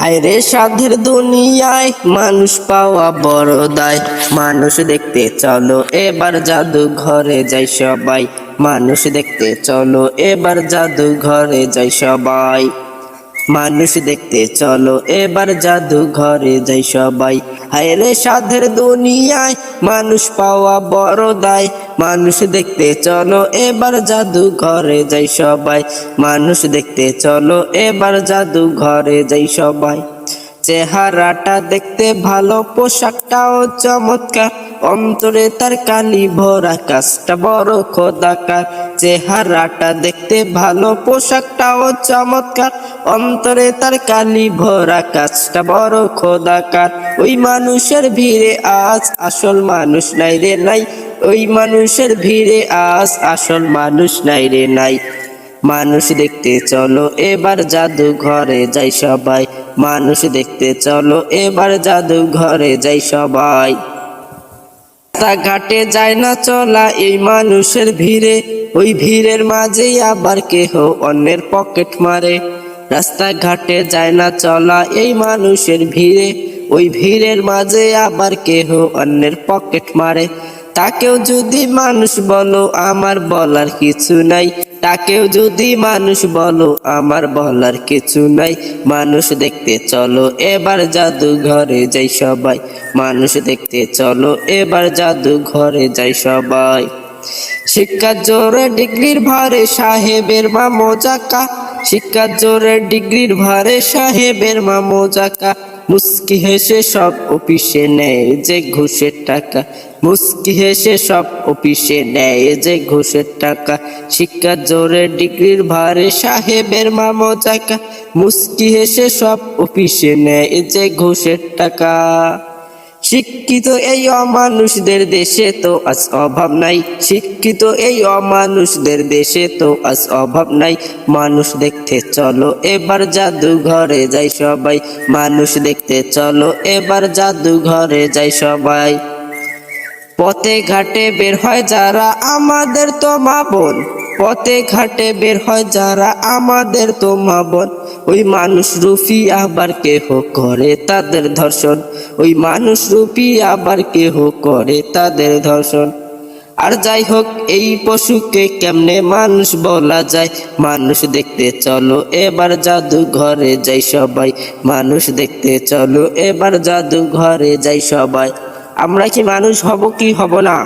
হায়রে সাধের দুনিয়ায় মানুষ পাওয়া বড় দায়। মানুষ দেখতে চলো এবার জাদু ঘরে যাই সবাই। মানুষ দেখতে চলো এবার জাদু ঘরে যাই সবাই। মানুষ দেখতে চলো এবার জাদু ঘরে যাই সবাই। হায়রে সাধের দুনিয়ায় মানুষ পাওয়া বড় দায়। মানুষ দেখতে চলো এবার জাদু ঘরে যাই সবাই। মানুষ দেখতে চলো এবার জাদু ঘরে যাই সবাই। চেহারাটা দেখতে ভালো, পোশাকটাও চমৎকার, অন্তরে তার কালি ভরা, কাজটা বড় খোদাকার। চেহারাটা দেখতে ভালো, পোশাকটাও চমৎকার, অন্তরে তার কালি ভরা, কাজটা বড় খোদাকার। ওই মানুষের ভিড়ে আজ আসল মানুষ নাই রে নাই। ওই মানুষের ভিড়ে আজ আসল মানুষ নাই রে নাই। মানুষ দেখতে চলো এবার জাদু ঘরে যাই সবাই। মানুষ দেখতে চলো এবার জাদু ঘরে যাই সবাই। রাস্তাঘাটে যায় না চলা এই মানুষের ভিড়ে, ওই ভিড়ের মাঝে আবার কেহ অন্যের পকেট মারে। রাস্তাঘাটে যায় না চলা এই মানুষের ভিড়ে, ওই ভিড়ের মাঝে আবার কেহ অন্যের পকেট মারে। তাকেও যদি মানুষ বলো আমার বলার কিছু নাই, তাকেও যদি মানুষ বলো আমার বলার কিছু নাই। মানুষ দেখতে চলো এবার জাদু ঘরে যাই সবাই। মানুষ দেখতে চলো এবার জাদু ঘরে যাই সবাই। শিক্ষার জোরে ডিগ্রির ভারে সাহেবের মা মোজাকা, শিক্ষার জোরে ডিগ্রির ভারে সাহেবের মা মোজাকা। মুস্কি হেসে সব অফিসে নেয় যে ঘুষের টাকা, মুস্কি হেসে সব অফিসে নেয় যে ঘুষের টাকা। শিক্ষার জোরে ডিগ্রির ভারে সাহেবের মা মোজাকা, মুস্কি হেসে সব অফিসে নেয় যে ঘুষের টাকা। শিক্ষিত এই অমানুষদের দেশে তো আজ অভাব নাই, শিক্ষিত এই অমানুষদের দেশে তো আজ অভাব নাই। মানুষ দেখতে চলো এবার জাদু ঘরে যাই সবাই। মানুষ দেখতে চলো এবার জাদু ঘরে যাই সবাই। পথে ঘাটে বের হয় যারা আমাদের তো মা বোন, পথে ঘাটে বের হয় যারা আমাদের তো মা বোন। ওই মানুষ রূপী আবার কেহ করে তাদের ধর্ষণ, ওই মানুষ রূপী আবার কেহ করে তাদের ধর্ষণ। আর যাই হোক এই পশুকে কেমনে মানুষ বলা যায়। মানুষ দেখতে চলো এবার জাদু ঘরে যাই সবাই। মানুষ দেখতে চলো এবার জাদু ঘরে যাই সবাই। আমরা কি মানুষ হব কি হব না?